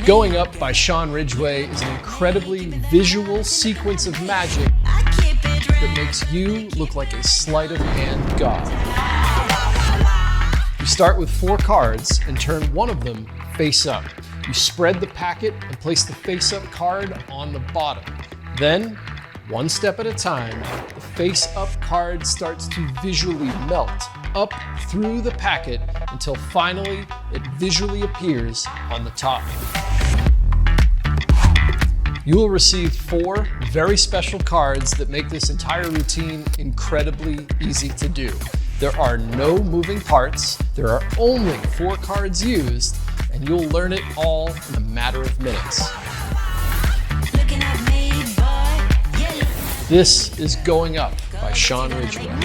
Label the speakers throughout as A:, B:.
A: Going Up by Sean Ridgway is an incredibly visual sequence of magic that makes you look like a sleight of hand god. You start with 4 cards and turn one of them face up. You spread the packet and place the face-up card on the bottom. Then, one step at a time, the face-up card starts to visually melt up through the packet until finally it visually appears on the top. You will receive 4 very special cards that make this entire routine incredibly easy to do. There are no moving parts, there are only 4 cards used, and you'll learn it all in a matter of minutes. This is Going Up by Sean Ridgway.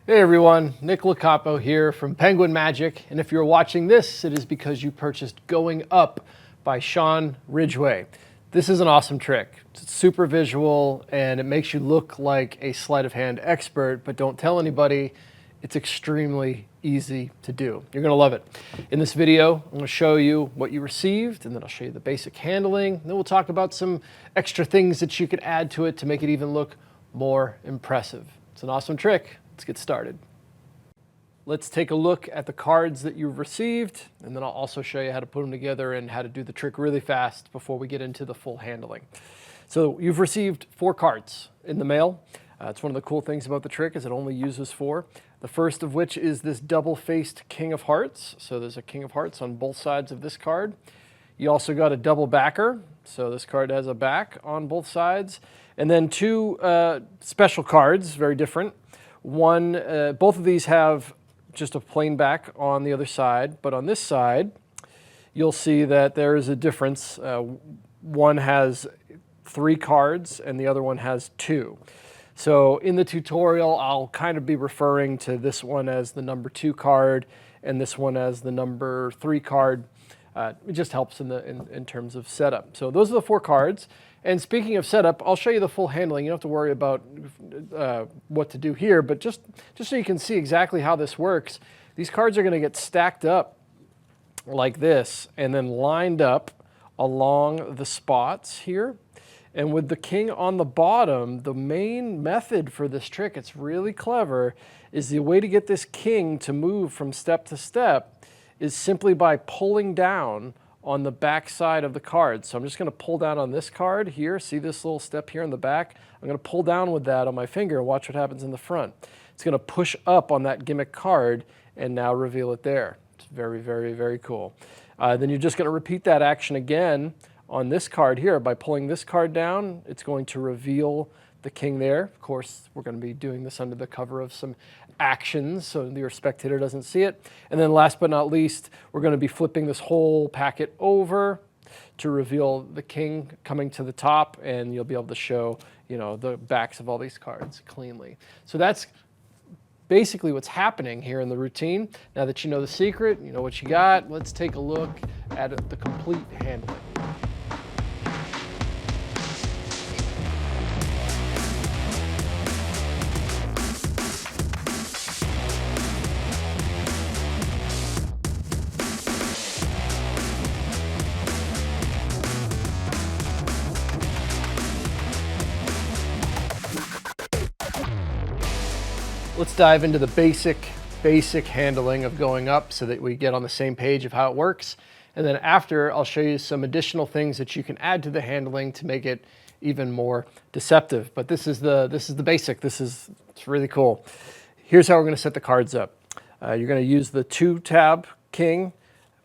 A: Hey everyone, Nick Locapo here from Penguin Magic, and if you're watching this, it is because you purchased Going Up by Sean Ridgway. This is an awesome trick. It's super visual and it makes you look like a sleight of hand expert, but don't tell anybody. It's extremely easy to do. You're gonna love it. In this video, I'm gonna show you what you received, and then I'll show you the basic handling. Then we'll talk about some extra things that you could add to it to make it even look more impressive. It's an awesome trick. Let's get started. Let's take a look at the cards that you've received, and then I'll also show you how to put them together and how to do the trick really fast before we get into the full handling. So you've received 4 cards in the mail. It's one of the cool things about the trick is it only uses 4. The first of which is this double-faced King of Hearts. So there's a King of Hearts on both sides of this card. You also got a double backer. So this card has a back on both sides. And then 2 special cards, very different. One, both of these have just a plain back on the other side, but on this side, you'll see that there is a difference. One has 3 cards and the other one has 2. So in the tutorial, I'll kind of be referring to this one as the number 2 card and this one as the number 3 card. It just helps in terms of setup. So those are the 4 cards. And speaking of setup, I'll show you the full handling. You don't have to worry about what to do here, but just so you can see exactly how this works, these cards are going to get stacked up like this and then lined up along the spots here. And with the king on the bottom, the main method for this trick, it's really clever, is the way to get this king to move from step to step is simply by pulling down on the back side of the card. So I'm just going to pull down on this card here. See this little step here in the back? I'm going to pull down with that on my finger and watch what happens in the front. It's going to push up on that gimmick card and now reveal it there. It's very, very, very cool. Then you're just going to repeat that action again on this card here. By pulling this card down, it's going to reveal the king there. Of course, we're going to be doing this under the cover of some actions so your spectator doesn't see it. And then last but not least, we're going to be flipping this whole packet over to reveal the king coming to the top, and you'll be able to show, you know, the backs of all these cards cleanly. So that's basically what's happening here in the routine. Now that you know the secret, you know what you got, let's take a look at the complete handling. Let's dive into the basic handling of Going Up so that we get on the same page of how it works. And then after, I'll show you some additional things that you can add to the handling to make it even more deceptive. But this is the basic. It's really cool. Here's how we're going to set the cards up. You're going to use the 2-tab king,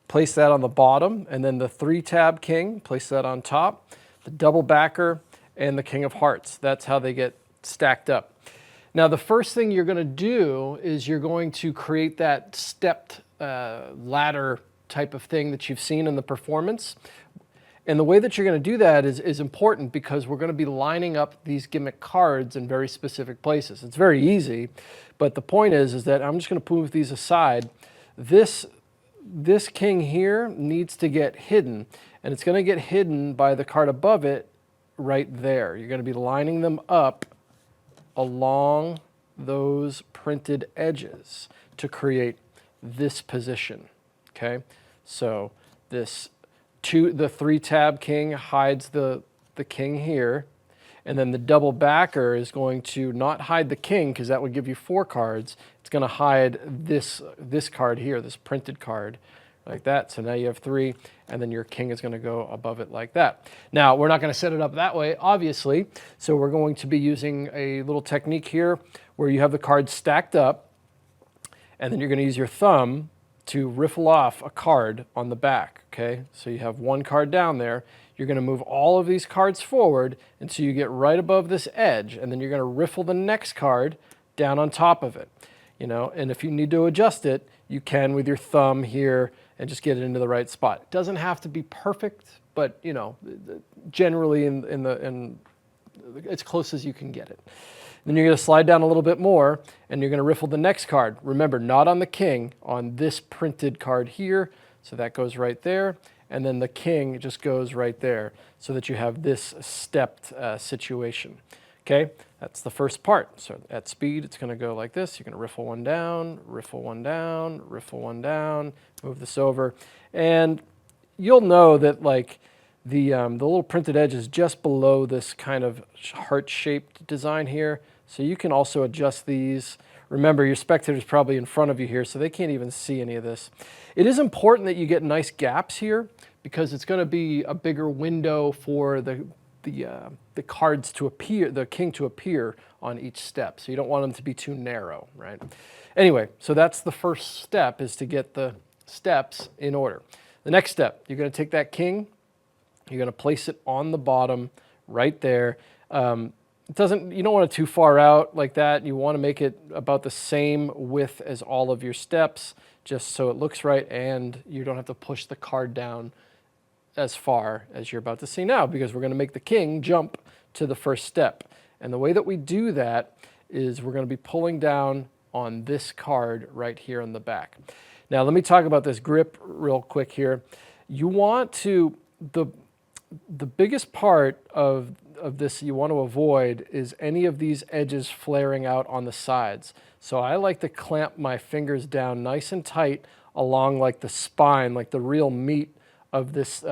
A: place that on the bottom, and then the 3-tab king, place that on top, the double backer, and the King of Hearts. That's how they get stacked up. Now, the first thing you're going to do is you're going to create that stepped ladder type of thing that you've seen in the performance. And the way that you're going to do that is important because we're going to be lining up these gimmick cards in very specific places. It's very easy, but the point is that I'm just going to move these aside. This king here needs to get hidden, and it's going to get hidden by the card above it right there. You're going to be lining them up along those printed edges to create this position. okay? So the 3-tab king hides the king here, and then the double backer is going to not hide the king because that would give you 4 cards. It's going to hide this card here, this printed card, like that. So now you have 3, and then your king is going to go above it like that. Now, we're not going to set it up that way, obviously, so we're going to be using a little technique here where you have the cards stacked up, and then you're going to use your thumb to riffle off a card on the back, okay? So you have 1 card down there. You're going to move all of these cards forward until you get right above this edge, and then you're going to riffle the next card down on top of it, you know? And if you need to adjust it, you can with your thumb here and just get it into the right spot. It doesn't have to be perfect, but you know, generally in as close as you can get it. Then you're going to slide down a little bit more, and you're going to riffle the next card. Remember, not on the king, on this printed card here. So that goes right there. And then the king just goes right there so that you have this stepped situation. Okay, that's the first part. So at speed, it's going to go like this. You're going to riffle 1 down, riffle 1 down, riffle 1 down, move this over. And you'll know that like the little printed edge is just below this kind of heart-shaped design here. So you can also adjust these. Remember, your spectator's probably in front of you here, so they can't even see any of this. It is important that you get nice gaps here because it's going to be a bigger window for the cards to appear, the king to appear on each step. So you don't want them to be too narrow, right? Anyway, so that's the first step, is to get the steps in order. The next step, you're going to take that king, you're going to place it on the bottom right there. You don't want it too far out like that. You want to make it about the same width as all of your steps, just so it looks right, and you don't have to push the card down as far as you're about to see now, because we're going to make the king jump to the first step. And the way that we do that is we're going to be pulling down on this card right here on the back. Now, let me talk about this grip real quick here. You want to, the biggest part of this you want to avoid is any of these edges flaring out on the sides. So I like to clamp my fingers down nice and tight along like the spine, like the real meat of this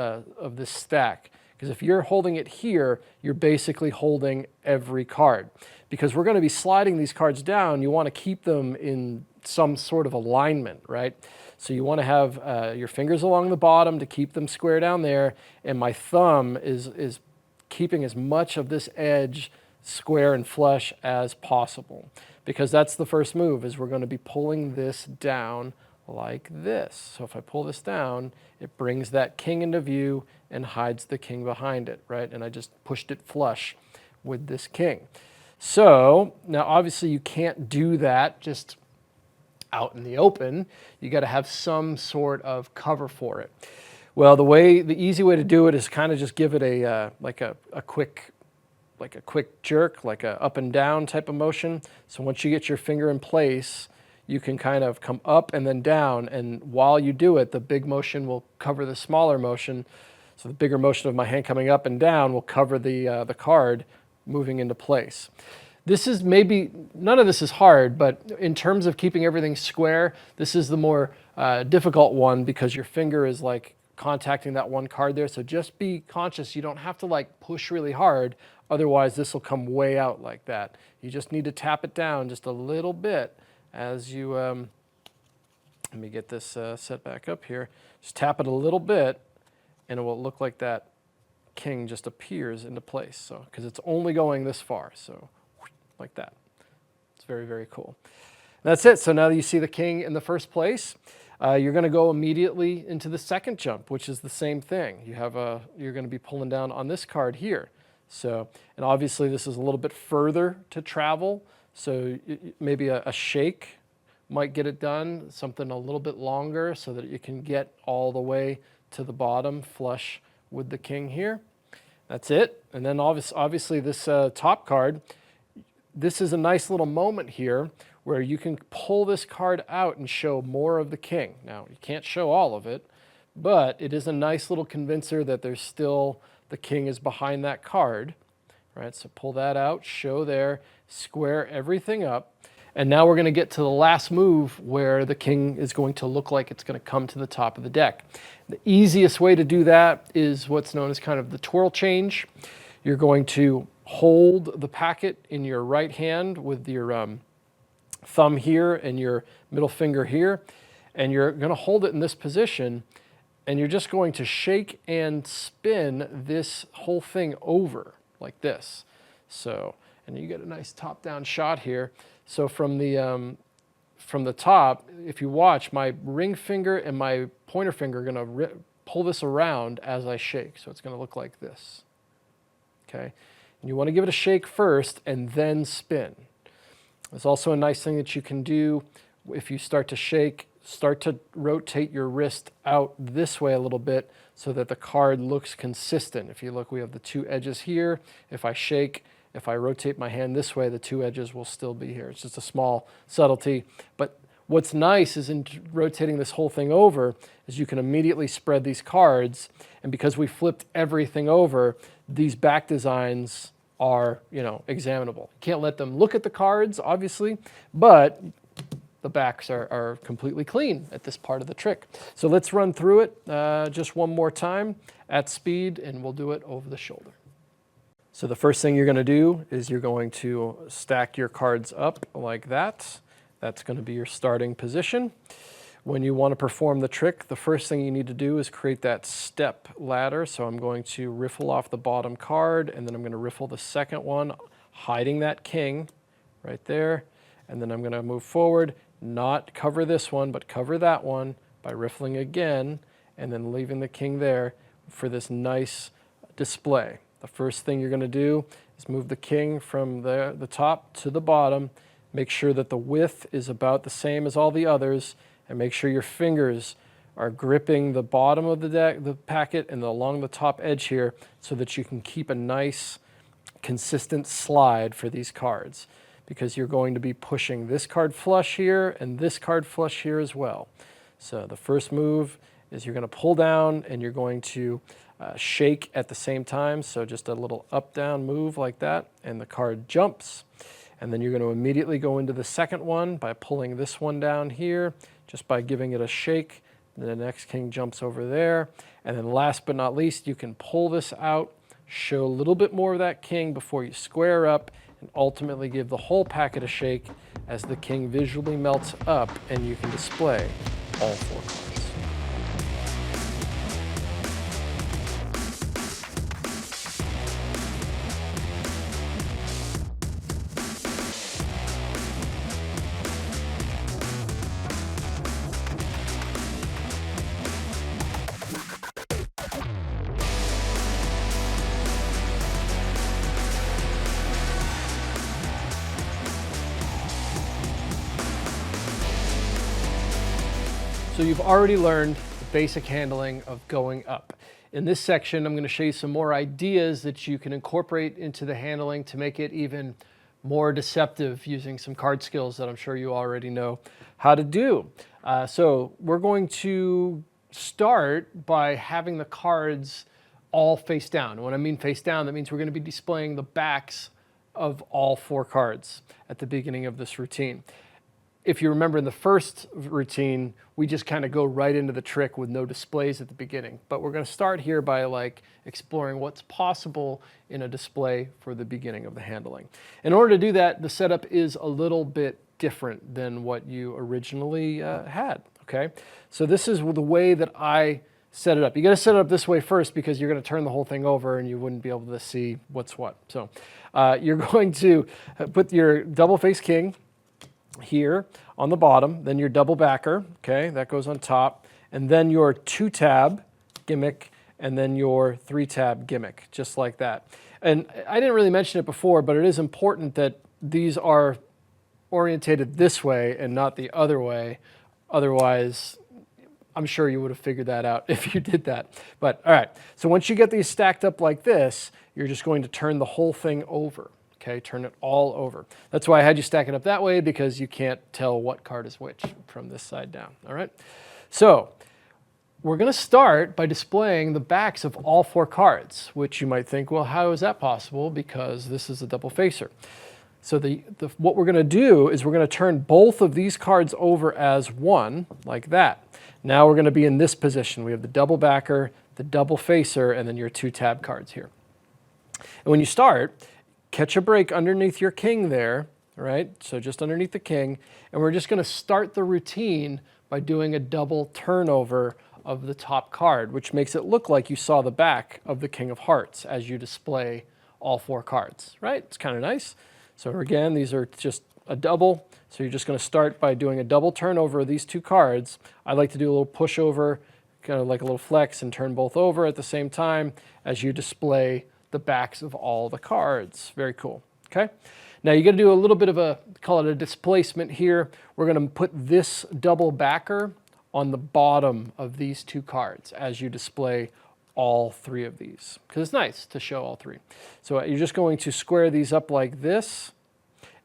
A: stack. Because if you're holding it here, you're basically holding every card. Because we're going to be sliding these cards down, you want to keep them in some sort of alignment, right? So you want to have your fingers along the bottom to keep them square down there, and my thumb is keeping as much of this edge square and flush as possible. Because that's the first move, is we're going to be pulling this down like this. So if I pull this down, it brings that king into view and hides the king behind it, right? And I just pushed it flush with this king. So now obviously you can't do that just out in the open. You got to have some sort of cover for it. Well, the easy way to do it is kind of just give it a quick jerk, like a up and down type of motion. So once you get your finger in place, you can kind of come up and then down, and while you do it, the big motion will cover the smaller motion. So the bigger motion of my hand coming up and down will cover the card moving into place. This is maybe, none of this is hard, but in terms of keeping everything square, this is the more difficult one because your finger is like contacting that one card there. So just be conscious, you don't have to like push really hard, otherwise this will come way out like that. You just need to tap it down just a little bit as you, let me get this set back up here. Just tap it a little bit and it will look like that king just appears into place. So, because it's only going this far, so like that. It's very, very cool. And that's it. So now that you see the king in the first place, you're going to go immediately into the second jump, which is the same thing. You're going to be pulling down on this card here. So, and obviously this is a little bit further to travel. So maybe a shake might get it done, something a little bit longer so that you can get all the way to the bottom flush with the king here. That's it. And then obviously this top card, this is a nice little moment here where you can pull this card out and show more of the king. Now, you can't show all of it, but it is a nice little convincer that there's still, the king is behind that card, right? So pull that out, show there, square everything up. And now we're going to get to the last move where the king is going to look like it's going to come to the top of the deck. The easiest way to do that is what's known as kind of the twirl change. You're going to hold the packet in your right hand with your thumb here and your middle finger here, and you're going to hold it in this position, and you're just going to shake and spin this whole thing over like this. So, and you get a nice top-down shot here. So from the top, if you watch, my ring finger and my pointer finger are going to pull this around as I shake. So it's going to look like this. Okay, and you want to give it a shake first and then spin. There's also a nice thing that you can do if you start to shake. Start to rotate your wrist out this way a little bit so that the card looks consistent. If you look, we have the two edges here. If I shake, if I rotate my hand this way, the two edges will still be here. It's just a small subtlety. But what's nice is in rotating this whole thing over is you can immediately spread these cards. And because we flipped everything over, these back designs are, examinable. You can't let them look at the cards, obviously, but the backs are completely clean at this part of the trick. So let's run through it just one more time at speed, and we'll do it over the shoulder. So the first thing you're going to do is you're going to stack your cards up like that. That's going to be your starting position. When you want to perform the trick, the first thing you need to do is create that step ladder. So I'm going to riffle off the bottom card, and then I'm going to riffle the second one, hiding that king right there. And then I'm going to move forward, not cover this one, but cover that one by riffling again, and then leaving the king there for this nice display. The first thing you're going to do is move the king from the top to the bottom. Make sure that the width is about the same as all the others, and make sure your fingers are gripping the bottom of the deck, the packet, and along the top edge here, so that you can keep a nice, consistent slide for these cards, because you're going to be pushing this card flush here and this card flush here as well. So the first move is you're going to pull down and you're going to shake at the same time. So just a little up-down move like that, and the card jumps. And then you're going to immediately go into the second one by pulling this one down here, just by giving it a shake. The next king jumps over there. And then last but not least, you can pull this out, show a little bit more of that king before you square up, and ultimately give the whole packet a shake as the king visually melts up, and you can display all four cards. So you've already learned the basic handling of going up. In this section, I'm going to show you some more ideas that you can incorporate into the handling to make it even more deceptive using some card skills that I'm sure you already know how to do. So we're going to start by having the cards all face down. When I mean face down, that means we're going to be displaying the backs of all four cards at the beginning of this routine. If you remember in the first routine, we just kind of go right into the trick with no displays at the beginning. But we're going to start here by exploring what's possible in a display for the beginning of the handling. In order to do that, the setup is a little bit different than what you originally had, okay? So this is the way that I set it up. You got to set it up this way first because you're going to turn the whole thing over and you wouldn't be able to see what's what. So you're going to put your double face king here on the bottom, then your double backer, okay, that goes on top, and then your 2-tab gimmick, and then your 3-tab gimmick, just like that. And I didn't really mention it before, but it is important that these are orientated this way and not the other way. Otherwise, I'm sure you would have figured that out if you did that. But all right, so once you get these stacked up like this, you're just going to turn the whole thing over. Okay, turn it all over. That's why I had you stack it up that way, because you can't tell what card is which from this side down, all right? So we're going to start by displaying the backs of all four cards, which you might think, well, how is that possible? Because this is a double facer. So what we're going to do is we're going to turn both of these cards over as one, like that. Now we're going to be in this position. We have the double backer, the double facer, and then your 2 tab cards here. And when you start, catch a break underneath your king there, right? So just underneath the king. And we're just going to start the routine by doing a double turnover of the top card, which makes it look like you saw the back of the King of Hearts as you display all 4 cards, right? It's kind of nice. So again, these are just a double. So you're just going to start by doing a double turnover of these 2 cards. I like to do a little pushover, kind of like a little flex, and turn both over at the same time as you display the backs of all the cards. Very cool. Okay. Now you got to do a little bit of a, call it a displacement here. We're going to put this double backer on the bottom of these 2 cards as you display all 3 of these, because it's nice to show all 3. So you're just going to square these up like this,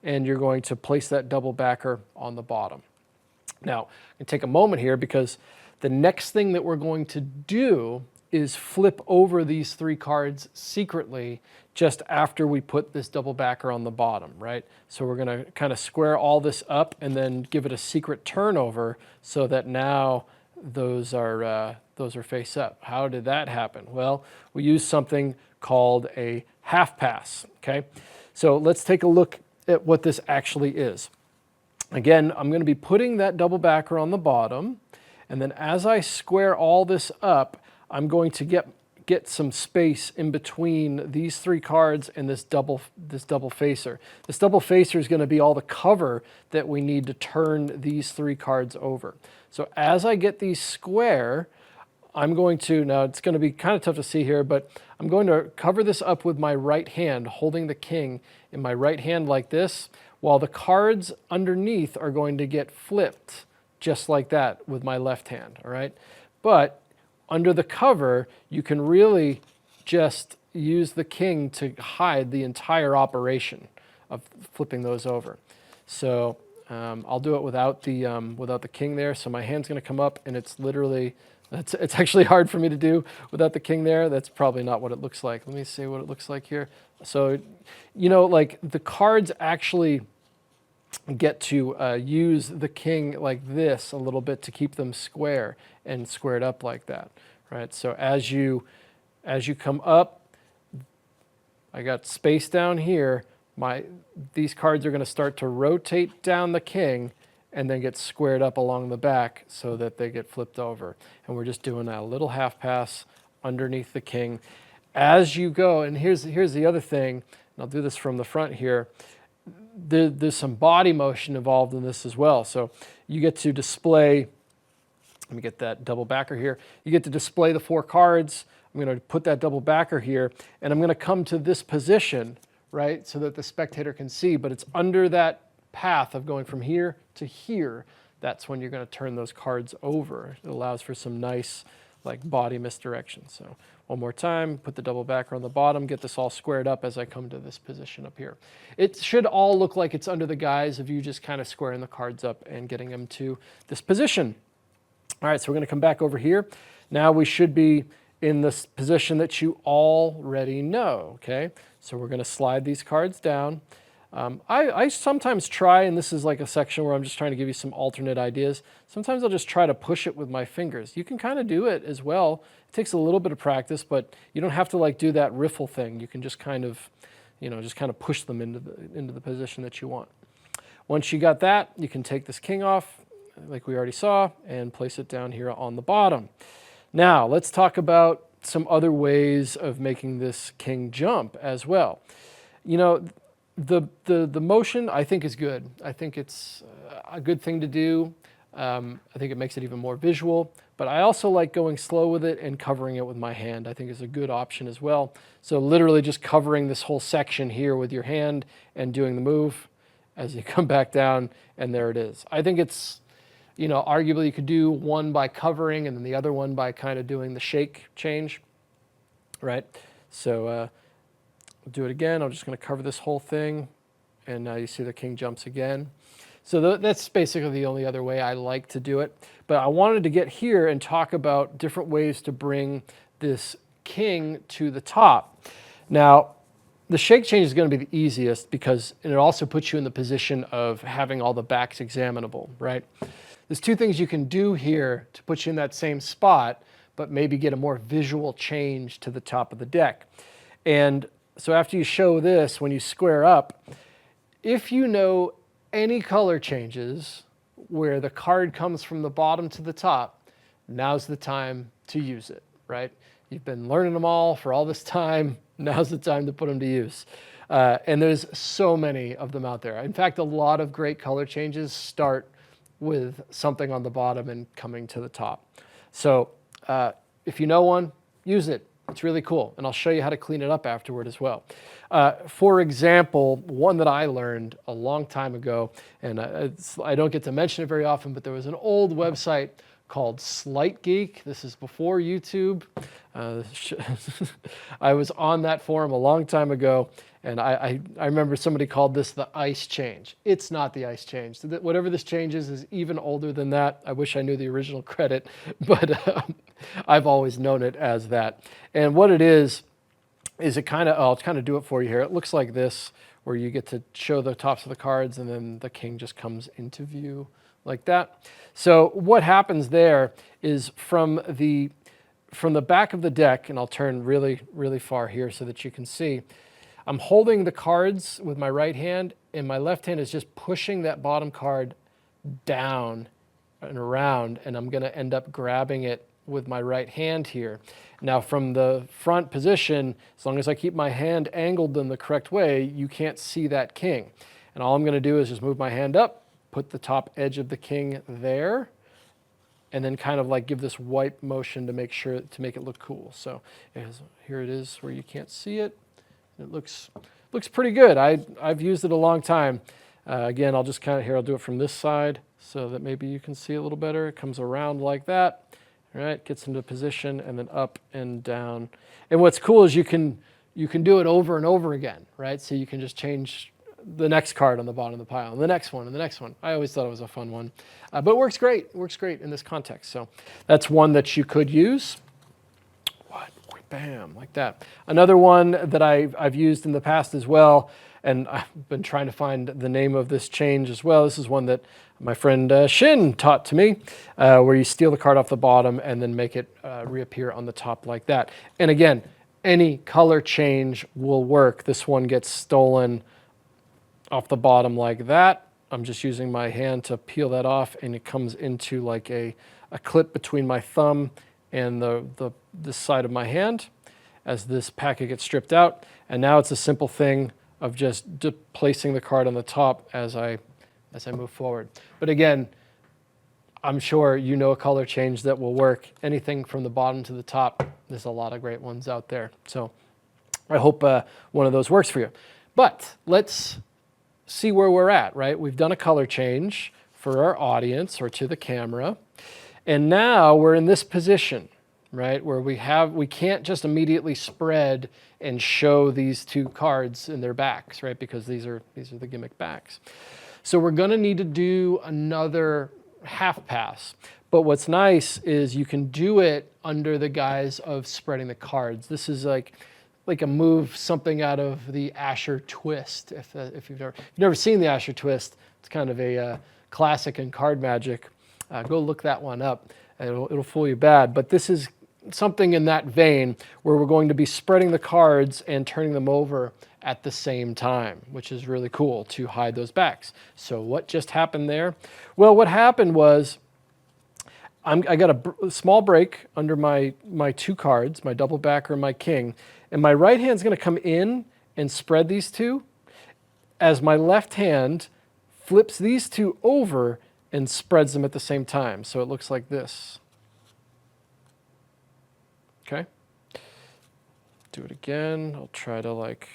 A: and you're going to place that double backer on the bottom. Now, I'm going to take a moment here because the next thing that we're going to do is flip over these 3 cards secretly just after we put this double backer on the bottom, right? So we're going to kind of square all this up and then give it a secret turnover so that now those are face up. How did that happen? Well, we use something called a half pass, okay? So let's take a look at what this actually is. Again, I'm going to be putting that double backer on the bottom, and then as I square all this up, I'm going to get some space in between these 3 cards and this double facer. This double facer is going to be all the cover that we need to turn these 3 cards over. So as I get these square, I'm going to, now it's going to be kind of tough to see here, but I'm going to cover this up with my right hand, holding the king in my right hand like this, while the cards underneath are going to get flipped just like that with my left hand, all right? But under the cover, you can really just use the king to hide the entire operation of flipping those over. So I'll do it without the king there. So my hand's going to come up, and it's literally, it's actually hard for me to do without the king there. That's probably not what it looks like. Let me see what it looks like here. So, you know, like the cards actually get to use the king like this a little bit to keep them square and squared up like that, right? So as you come up, I got space down here. These cards are going to start to rotate down the king and then get squared up along the back so that they get flipped over. And we're just doing a little half pass underneath the king. As you go, and here's the other thing, and I'll do this from the front here, there's some body motion involved in this as well. So you get to display, let me get that double backer here. You get to display the 4 cards. I'm going to put that double backer here, and I'm going to come to this position, right, so that the spectator can see, but it's under that path of going from here to here. That's when you're going to turn those cards over. It allows for some nice like body misdirection. So one more time, put the double backer on the bottom, get this all squared up as I come to this position up here. It should all look like it's under the guise of you just kind of squaring the cards up and getting them to this position. All right, so we're going to come back over here. Now we should be in this position that you already know, okay? So we're going to slide these cards down. I sometimes try, and this is like a section where I'm just trying to give you some alternate ideas. Sometimes I'll just try to push it with my fingers. You can kind of do it as well. It takes a little bit of practice, but you don't have to like do that riffle thing. You can just kind of, just kind of push them into the position that you want. Once you got that, you can take this king off, like we already saw, and place it down here on the bottom. Now, let's talk about some other ways of making this king jump as well. The motion I think is good. I think it's a good thing to do. I think it makes it even more visual, but I also like going slow with it and covering it with my hand. I think is a good option as well. So literally just covering this whole section here with your hand and doing the move as you come back down, and there it is. I think it's, arguably you could do one by covering and then the other one by kind of doing the shake change, right? So we'll do it again. I'm just going to cover this whole thing, and now you see the king jumps again. So that's basically the only other way I like to do it. But I wanted to get here and talk about different ways to bring this king to the top. Now, The shake change is going to be the easiest because it also puts you in the position of having all the backs examinable, right? There's two things you can do here to put you in that same spot, but maybe get a more visual change to the top of the deck. And so after you show this, when you square up, if you know any color changes where the card comes from the bottom to the top, now's the time to use it, right? You've been learning them all for all this time. Now's the time to put them to use. And there's so many of them out there. In fact, a lot of great color changes start with something on the bottom and coming to the top. So if you know one, use it. It's really cool. And I'll show you how to clean it up afterward as well. For example, one that I learned a long time ago, and I don't get to mention it very often, but there was an old website called Slight Geek. This is before YouTube. I was on that forum a long time ago, and I remember somebody called this the ice change. It's not the ice change. Whatever this change is even older than that. I wish I knew the original credit, but I've always known it as that. And what it is it kind of, I'll kind of do it for you here. It looks like this, where you get to show the tops of the cards and then the king just comes into view like that. So what happens there is from the back of the deck, and I'll turn really, really far here so that you can see, I'm holding the cards with my right hand, and my left hand is just pushing that bottom card down and around, and I'm going to end up grabbing it with my right hand here. Now from the front position, as long as I keep my hand angled in the correct way, you can't see that king. And all I'm going to do is just move my hand up, put the top edge of the king there, and then kind of like give this wipe motion to make sure, to make it look cool. So here it is where you can't see it. It looks pretty good. I've used it a long time. Again, I'll just kind of, here, I'll do it from this side so that maybe you can see a little better. It comes around like that. All right, gets into position and then up and down. And what's cool is you can do it over and over again, right? So you can just change the next card on the bottom of the pile, and the next one, and the next one. I always thought it was a fun one. But it works great. It works great in this context. So that's one that you could use. Bam, like that. Another one that I've used in the past as well, and I've been trying to find the name of this change as well. This is one that my friend Shin taught to me, where you steal the card off the bottom and then make it reappear on the top like that. And again, any color change will work. This one gets stolen off the bottom like that. I'm just using my hand to peel that off, and it comes into like a clip between my thumb and this side of my hand as this packet gets stripped out. And now it's a simple thing of just placing the card on the top as I move forward. But again, I'm sure you know a color change that will work. Anything from the bottom to the top, there's a lot of great ones out there. So I hope one of those works for you. But let's see where we're at, right? We've done a color change for our audience or to the camera. And now we're in this position, right, where we can't just immediately spread and show these two cards in their backs, right, because these are the gimmick backs. So we're going to need to do another half pass. But what's nice is you can do it under the guise of spreading the cards. This is like a move, something out of the Asher Twist. If you've never seen the Asher Twist, it's kind of a classic in card magic. Go look that one up. It'll fool you bad. But this is something in that vein where we're going to be spreading the cards and turning them over at the same time, which is really cool to hide those backs. So what just happened there? Well, what happened was I got a small break under my two cards, my double backer and my king, and my right hand's going to come in and spread these two as my left hand flips these two over and spreads them at the same time. So it looks like this. Okay. Do it again. I'll try to like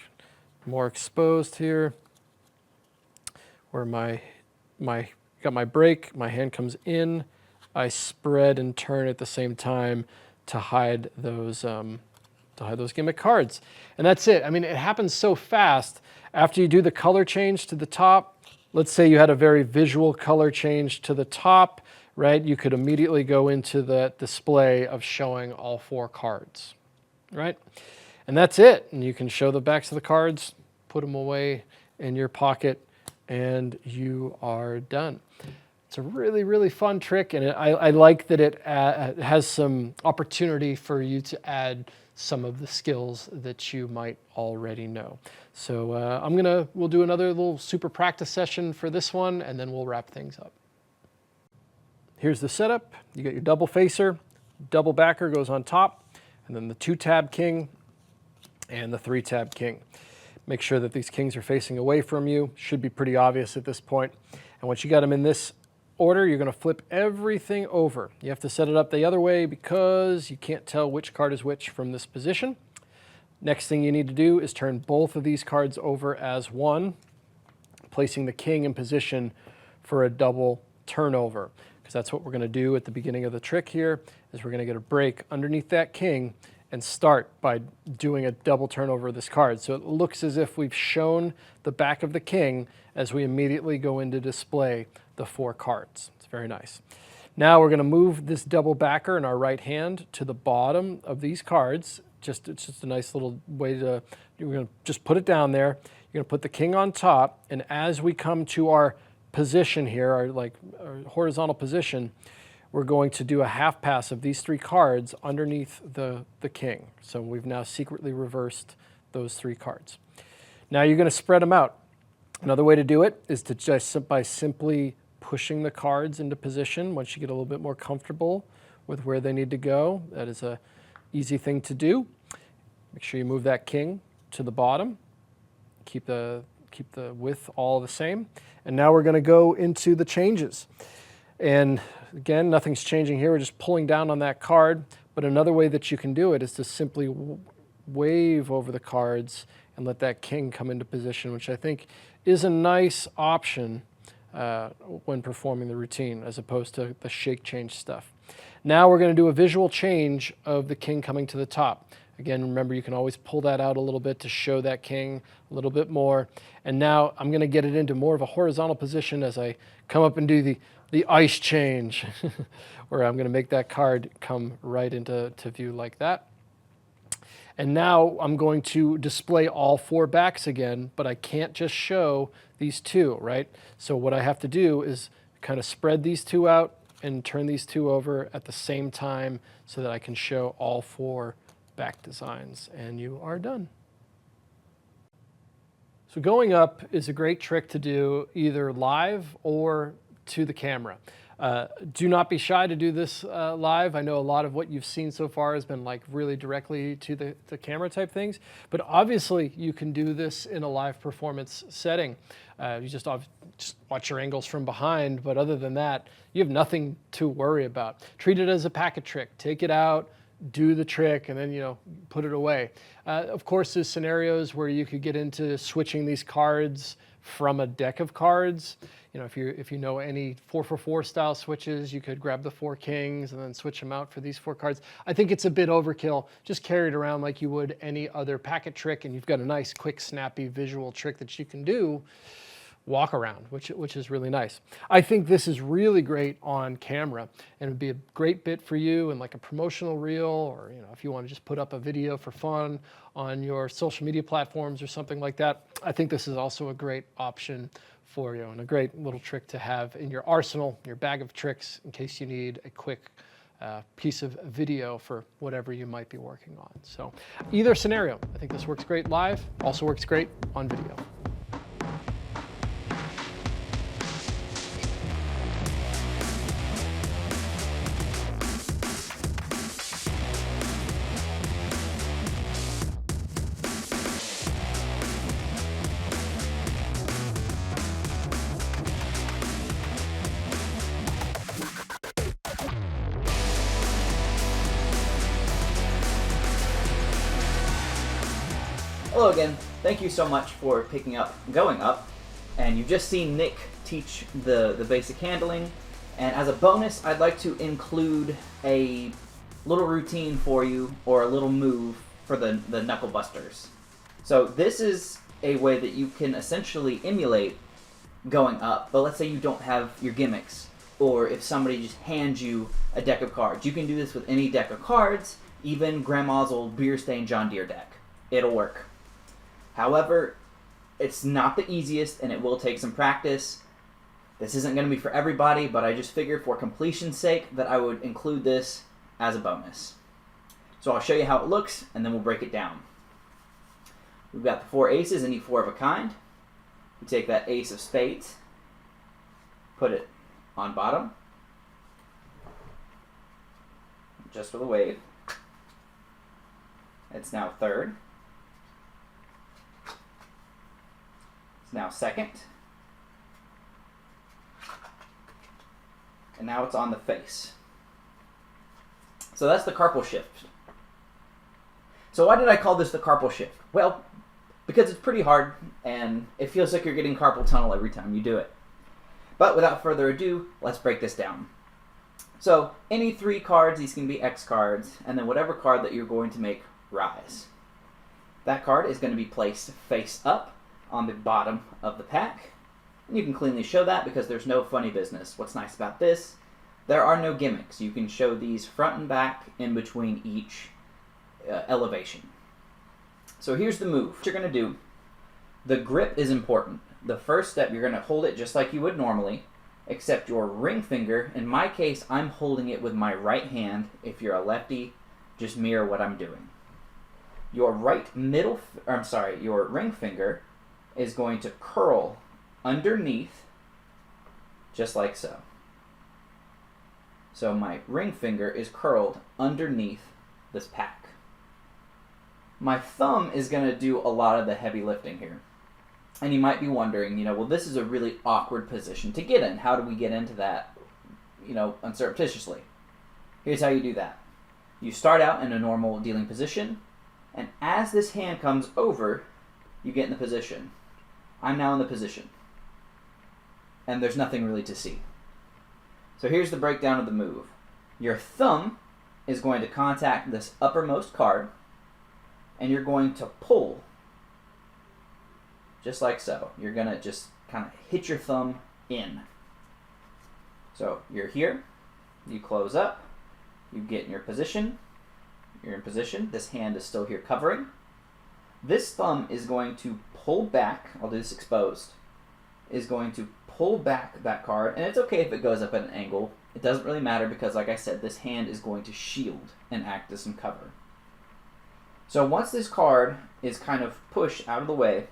A: more exposed here. Where got my break, my hand comes in, I spread and turn at the same time to hide those gimmick cards. And that's it. I mean, it happens so fast. After you do the color change to the top, let's say you had a very visual color change to the top, right? You could immediately go into the display of showing all four cards, right? And that's it. And you can show the backs of the cards, put them away in your pocket, and you are done. It's a really, really fun trick, and I like that it has some opportunity for you to add some of the skills that you might already know. So we'll do another little super practice session for this one, and then we'll wrap things up. Here's the setup. You got your double facer, double backer goes on top, and then the 2-tab king and the 3-tab king. Make sure that these kings are facing away from you. Should be pretty obvious at this point. And once you got them in this order, you're going to flip everything over. You have to set it up the other way because you can't tell which card is which from this position. Next thing you need to do is turn both of these cards over as one, placing the king in position for a double turnover, because that's what we're going to do at the beginning of the trick here, is we're going to get a break underneath that king and start by doing a double turnover of this card. So it looks as if we've shown the back of the king as we immediately go in to display the 4 cards. It's very nice. Now we're going to move this double backer in our right hand to the bottom of these cards. It's just a nice little way to, you're going to just put it down there. You're going to put the king on top, and as we come to our position here, our horizontal position, we're going to do a half pass of these 3 cards underneath the king. So we've now secretly reversed those 3 cards. Now you're going to spread them out. Another way to do it is to just by simply pushing the cards into position once you get a little bit more comfortable with where they need to go. That is an easy thing to do. Make sure you move that king to the bottom. Keep the width all the same. And now we're going to go into the changes. And again, nothing's changing here. We're just pulling down on that card. But another way that you can do it is to simply wave over the cards and let that king come into position, which I think is a nice option when performing the routine, as opposed to the shake change stuff. Now we're going to do a visual change of the king coming to the top. Again, remember, you can always pull that out a little bit to show that king a little bit more. And now I'm going to get it into more of a horizontal position as I come up and do the ice change, where I'm going to make that card come right into view like that. And now I'm going to display all 4 backs again, but I can't just show these 2, right? So what I have to do is kind of spread these 2 out and turn these 2 over at the same time so that I can show all 4 back designs, and you are done. So going up is a great trick to do either live or to the camera. Do not be shy to do this live. I know a lot of what you've seen so far has been like really directly to the camera type things, but obviously you can do this in a live performance setting. You just watch your angles from behind, but other than that, you have nothing to worry about. Treat it as a packet trick. Take it out, do the trick, and then put it away. Of course, there's scenarios where you could get into switching these cards from a deck of cards. If you know any 4-for-4 style switches, you could grab the 4 kings and then switch them out for these 4 cards. I think it's a bit overkill. Just carry it around like you would any other packet trick, and you've got a nice, quick, snappy visual trick that you can do walk around, which is really nice. I think this is really great on camera, and it would be a great bit for you in like a promotional reel, or if you want to just put up a video for fun on your social media platforms or something like that. I think this is also a great option for you, and a great little trick to have in your arsenal, your bag of tricks, in case you need a quick piece of video for whatever you might be working on. So either scenario, I think this works great live, also works great on video.
B: Hello again. Thank you so much for picking up Going Up. And you've just seen Nick teach the basic handling. And as a bonus, I'd like to include a little routine for you, or a little move for the Knuckle Busters. So this is a way that you can essentially emulate Going Up. But let's say you don't have your gimmicks, or if somebody just hands you a deck of cards. You can do this with any deck of cards, even Grandma's old beer-stained John Deere deck. it'll work. However, it's not the easiest and it will take some practice. This isn't going to be for everybody, but I just figured for completion's sake that I would include this as a bonus. So I'll show you how it looks and then we'll break it down. We've got the 4 aces, any 4 of a kind. We take that ace of spades, put it on bottom, just for the wave. It's now third. It's now second. And now it's on the face. So that's the carpal shift. So why did I call this the carpal shift? Well, because it's pretty hard and it feels like you're getting carpal tunnel every time you do it. But without further ado, let's break this down. So any 3 cards, these can be X cards, and then whatever card that you're going to make rise. That card is going to be placed face up on the bottom of the pack. And you can cleanly show that because there's no funny business. What's nice about this, there are no gimmicks. You can show these front and back in between each elevation. So here's the move. What you're going to do, the grip is important. The first step, you're going to hold it just like you would normally, except your ring finger, in my case, I'm holding it with my right hand. If you're a lefty, just mirror what I'm doing. Your your ring finger is going to curl underneath, just like so. So my ring finger is curled underneath this pack. My thumb is going to do a lot of the heavy lifting here. And you might be wondering, well, this is a really awkward position to get in. How do we get into that, unsurreptitiously? Here's how you do that. You start out in a normal dealing position, and as this hand comes over, you get in the position. I'm now in the position. And there's nothing really to see. So here's the breakdown of the move. Your thumb is going to contact this uppermost card, and you're going to pull, just like so. You're going to just kind of hit your thumb in. So you're here, you close up, you get in your position, you're in position, this hand is still here covering. This thumb is going to pull back, I'll do this exposed, is going to pull back that card, and it's okay if it goes up at an angle. It doesn't really matter because, like I said, this hand is going to shield and act as some cover. So once this card is kind of pushed out of the way,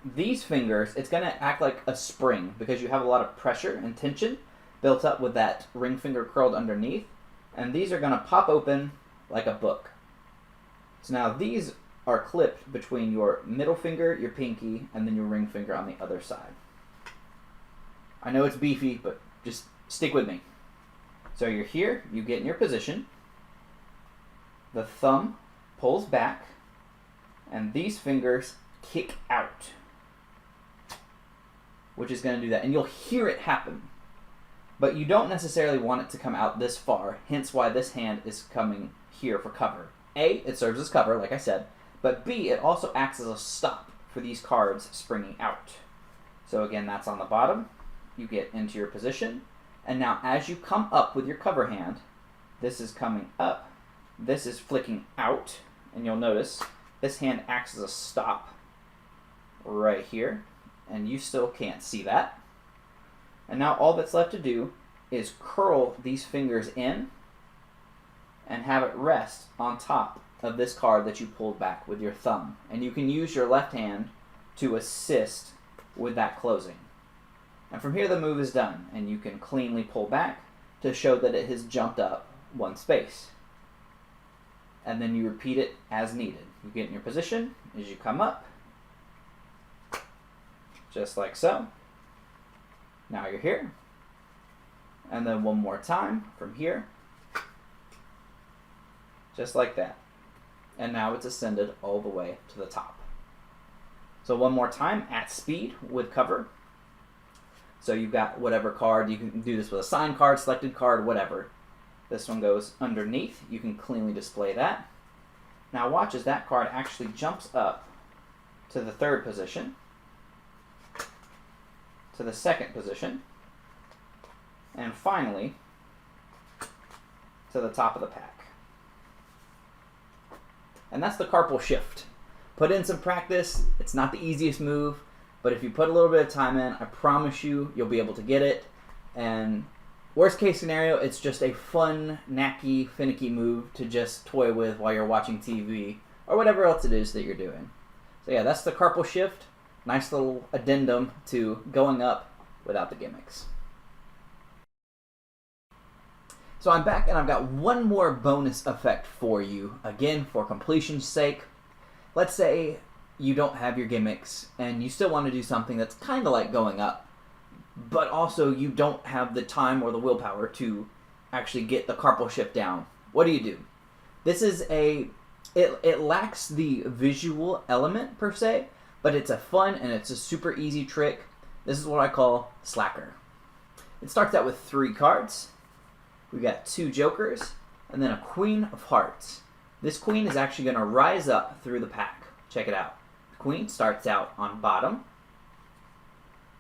B: these fingers, it's going to act like a spring because you have a lot of pressure and tension built up with that ring finger curled underneath, and these are going to pop open like a book. So now these are clipped between your middle finger, your pinky, and then your ring finger on the other side. I know it's beefy, but just stick with me. So you're here, you get in your position, the thumb pulls back, and these fingers kick out, which is going to do that. And you'll hear it happen, but you don't necessarily want it to come out this far, hence why this hand is coming here for cover. A, it serves as cover, like I said, but B, it also acts as a stop for these cards springing out. So again, that's on the bottom. You get into your position, and now as you come up with your cover hand, this is coming up, this is flicking out, and you'll notice this hand acts as a stop right here, and you still can't see that. And now all that's left to do is curl these fingers in and have it rest on top of this card that you pulled back with your thumb. And you can use your left hand to assist with that closing. And from here the move is done, and you can cleanly pull back to show that it has jumped up one space. And then you repeat it as needed. You get in your position as you come up, just like so. Now you're here. And then one more time from here, just like that. And now it's ascended all the way to the top. So one more time at speed with cover. So you've got whatever card, you can do this with a signed card, selected card, whatever. This one goes underneath. You can cleanly display that. Now watch as that card actually jumps up to the third position, to the second position, and finally to the top of the pack. And that's the carpal shift. Put in some practice. It's not the easiest move, but if you put a little bit of time in, I promise you'll be able to get it. And worst case scenario, it's just a fun, knacky, finicky move to just toy with while you're watching TV or whatever else it is that you're doing. So yeah, that's the carpal shift. Nice little addendum to going up without the gimmicks. So I'm back and I've got one more bonus effect for you, again for completion's sake. Let's say you don't have your gimmicks and you still want to do something that's kind of like going up, but also you don't have the time or the willpower to actually get the carpal shift down. What do? This is it lacks the visual element per se, but it's a fun and it's a super easy trick. This is what I call slacker. It starts out with 3 cards. We got 2 jokers and then a queen of hearts. This queen is actually going to rise up through the pack. Check it out. The queen starts out on bottom.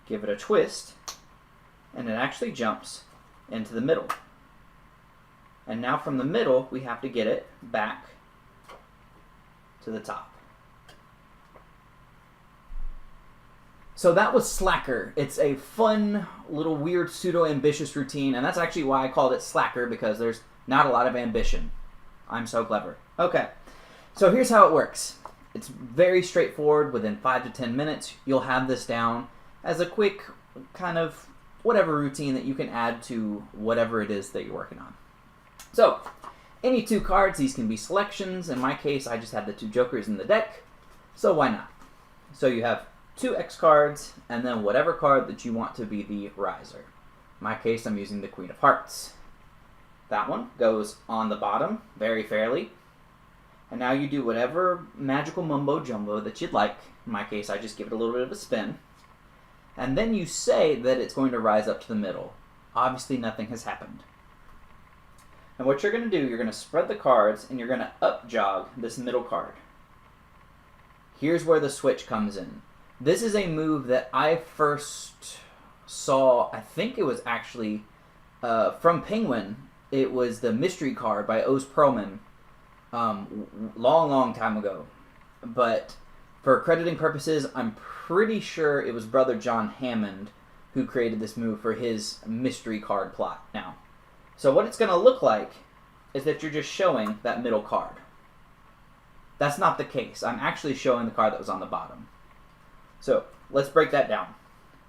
B: Give it a twist, and it actually jumps into the middle. And now from the middle, we have to get it back to the top. So that was Slacker. It's a fun, little weird, pseudo-ambitious routine, and that's actually why I called it Slacker, because there's not a lot of ambition. I'm so clever. Okay, so here's how it works. It's very straightforward. Within 5 to 10 minutes, you'll have this down as a quick kind of whatever routine that you can add to whatever it is that you're working on. So, any 2 cards, these can be selections. In my case, I just have the 2 jokers in the deck, so why not? So you have 2 X cards, and then whatever card that you want to be the riser. In my case, I'm using the Queen of Hearts. That one goes on the bottom, very fairly. And now you do whatever magical mumbo jumbo that you'd like. In my case, I just give it a little bit of a spin. And then you say that it's going to rise up to the middle. Obviously, nothing has happened. And what you're going to do, you're going to spread the cards, and you're going to up jog this middle card. Here's where the switch comes in. This is a move that I first saw, I think it was actually from Penguin. It was the mystery card by Oz Perlman, long time ago. But for crediting purposes, I'm pretty sure it was Brother John Hammond who created this move for his mystery card plot now. So what it's going to look like is that you're just showing that middle card. That's not the case. I'm actually showing the card that was on the bottom. So let's break that down.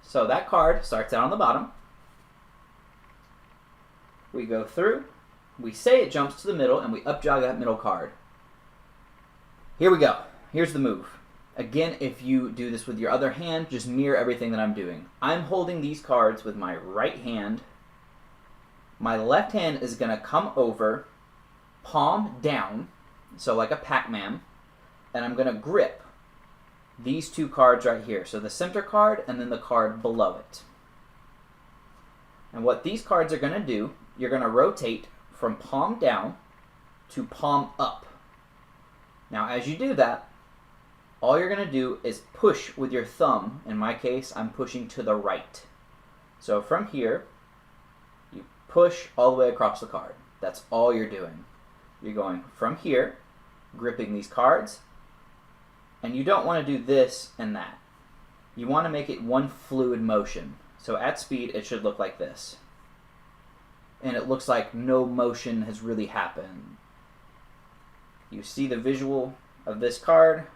B: So that card starts out on the bottom. We go through. We say it jumps to the middle, and we up jog that middle card. Here we go. Here's the move. Again, if you do this with your other hand, just mirror everything that I'm doing. I'm holding these cards with my right hand. My left hand is going to come over, palm down, so like a Pac-Man, and I'm going to grip these 2 cards right here. So the center card and then the card below it. And what these cards are going to do, you're going to rotate from palm down to palm up. Now as you do that, all you're going to do is push with your thumb. In my case, I'm pushing to the right. So from here, you push all the way across the card. That's all you're doing. You're going from here, gripping these cards, and you don't want to do this and that. You want to make it one fluid motion. So at speed, it should look like this. And it looks like no motion has really happened. You see the visual of this card,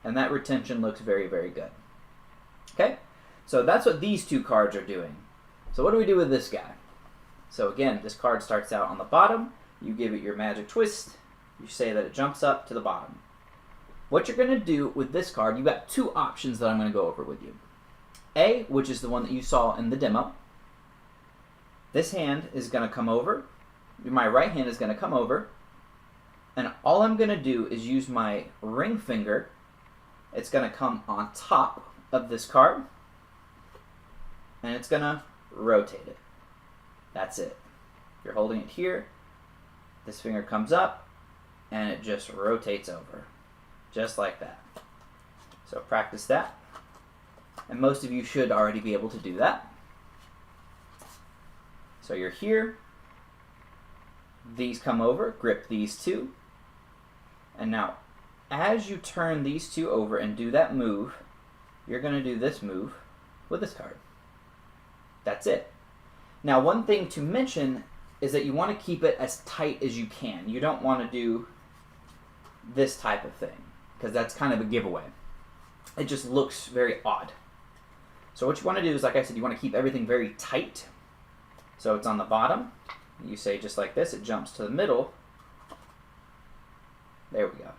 B: and that retention looks very, very good. Okay? So that's what these 2 cards are doing. So what do we do with this guy? So again, this card starts out on the bottom. You give it your magic twist. You say that it jumps up to the bottom. What you're going to do with this card, you've got 2 options that I'm going to go over with you. A, which is the one that you saw in the demo. This hand is going to come over. My right hand is going to come over. And all I'm going to do is use my ring finger. It's going to come on top of this card. And it's going to rotate it. That's it. You're holding it here. This finger comes up. And it just rotates over. Just like that. So practice that. And most of you should already be able to do that. So you're here. These come over, grip these 2. And now as you turn these two over and do that move, you're going to do this move with this card. That's it. Now, one thing to mention is that you want to keep it as tight as you can. You don't want to do this type of thing, because that's kind of a giveaway. It just looks very odd. So what you want to do is, like I said, you want to keep everything very tight. So it's on the bottom. You say just like this, it jumps to the middle. There we go.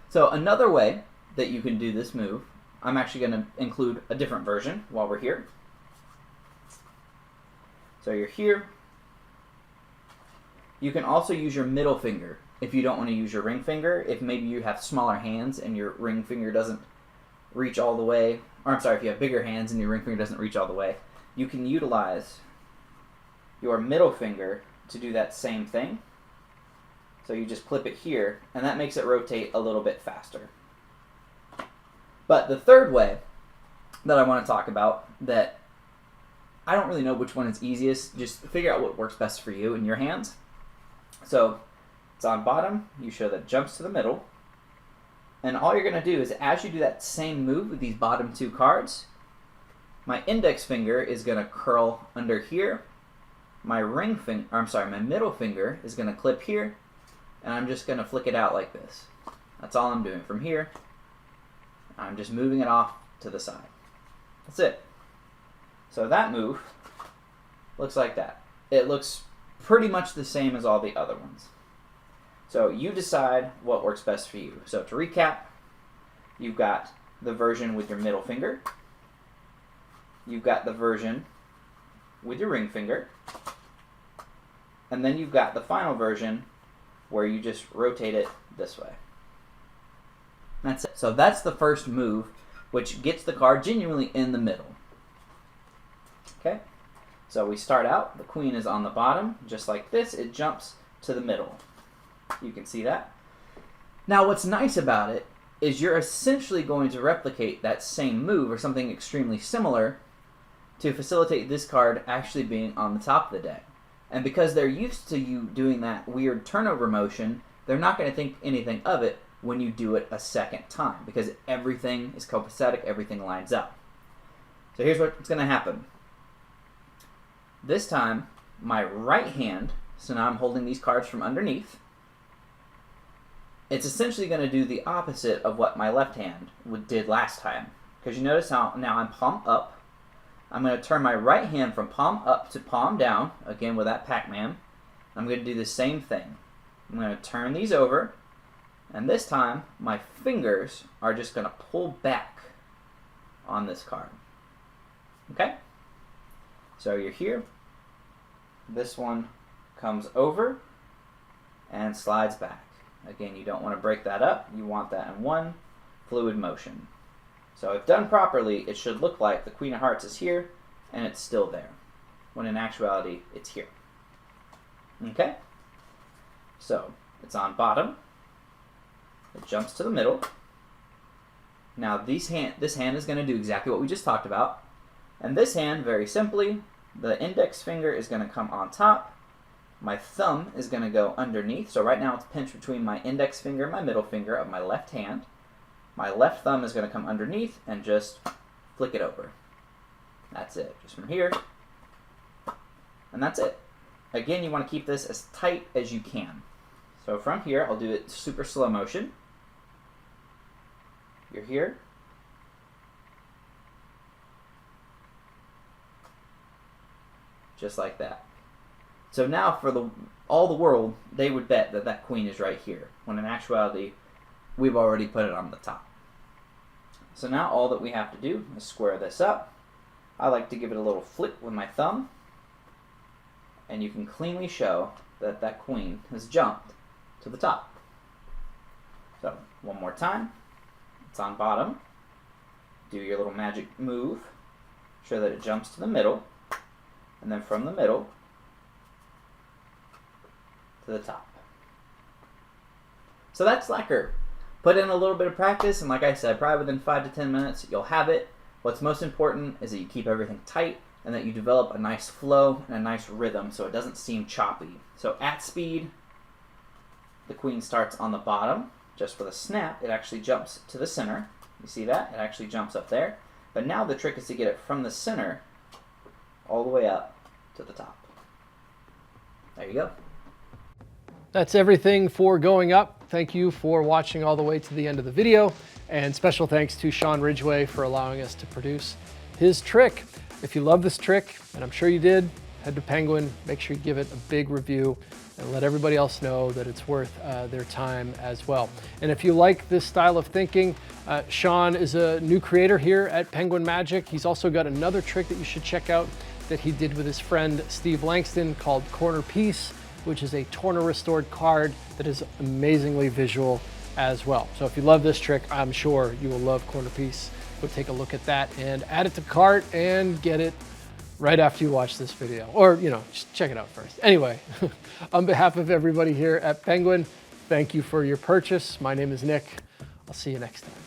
B: So another way that you can do this move, I'm actually going to include a different version while we're here. So you're here. You can also use your middle finger if you don't want to use your ring finger. If maybe you have smaller hands and your ring finger doesn't reach all the way, or I'm sorry, if you have bigger hands and your ring finger doesn't reach all the way, you can utilize your middle finger to do that same thing. So you just clip it here, and that makes it rotate a little bit faster. But the third way that I want to talk about, that I don't really know which one is easiest, just figure out what works best for you in your hands. So it's on bottom, you show that it jumps to the middle, and all you're going to do is, as you do that same move with these bottom two cards, my index finger is going to curl under here, my my middle finger is going to clip here, and I'm just going to flick it out like this. That's all I'm doing from here. I'm just moving it off to the side. That's it. So that move looks like that. It looks pretty much the same as all the other ones. So you decide what works best for you. So to recap, you've got the version with your middle finger. You've got the version with your ring finger. And then you've got the final version where you just rotate it this way. That's it. So that's the first move, which gets the card genuinely in the middle. Okay? So we start out, the queen is on the bottom, just like this, it jumps to the middle. You can see that. Now what's nice about it is you're essentially going to replicate that same move, or something extremely similar, to facilitate this card actually being on the top of the deck. And because they're used to you doing that weird turnover motion, they're not going to think anything of it when you do it a second time, because everything is copacetic, everything lines up. So here's what's going to happen. This time, my right hand, so now I'm holding these cards from underneath, it's essentially going to do the opposite of what my left hand did last time. Because you notice how now I'm palm up. I'm going to turn my right hand from palm up to palm down, again with that Pac-Man. I'm going to do the same thing. I'm going to turn these over, and this time my fingers are just going to pull back on this card. Okay? So you're here. This one comes over and slides back. Again, you don't want to break that up. You want that in one fluid motion. So if done properly, it should look like the Queen of Hearts is here and it's still there, when in actuality, it's here. Okay? So it's on bottom. It jumps to the middle. Now this hand is going to do exactly what we just talked about. And this hand, very simply, the index finger is going to come on top. My thumb is going to go underneath. So right now it's pinched between my index finger and my middle finger of my left hand. My left thumb is going to come underneath and just flick it over. That's it. Just from here. And that's it. Again, you want to keep this as tight as you can. So from here, I'll do it super slow motion. You're here. Just like that. So now for all the world, they would bet that that queen is right here, when in actuality, we've already put it on the top. So now all that we have to do is square this up. I like to give it a little flick with my thumb, and you can cleanly show that that queen has jumped to the top. So one more time. It's on bottom. Do your little magic move. Show that it jumps to the middle, and then from the middle to the top. So that's lacquer. Put in a little bit of practice, and like I said, probably within 5 to 10 minutes, you'll have it. What's most important is that you keep everything tight and that you develop a nice flow and a nice rhythm so it doesn't seem choppy. So at speed, the queen starts on the bottom. just with a snap, it actually jumps to the center. You see that? It actually jumps up there. But now the trick is to get it from the center all the way up to the top. There you go.
A: That's everything for going up. Thank you for watching all the way to the end of the video. And special thanks to Sean Ridgway for allowing us to produce his trick. If you love this trick, and I'm sure you did, head to Penguin, make sure you give it a big review and let everybody else know that it's worth their time as well. And if you like this style of thinking, Sean is a new creator here at Penguin Magic. He's also got another trick that you should check out that he did with his friend Steve Langston called Corner Piece, which is a Torna restored card that is amazingly visual as well. So if you love this trick, I'm sure you will love Corner Piece. Go take a look at that and add it to cart and get it right after you watch this video. Or, just check it out first. Anyway, on behalf of everybody here at Penguin, thank you for your purchase. My name is Nick. I'll see you next time.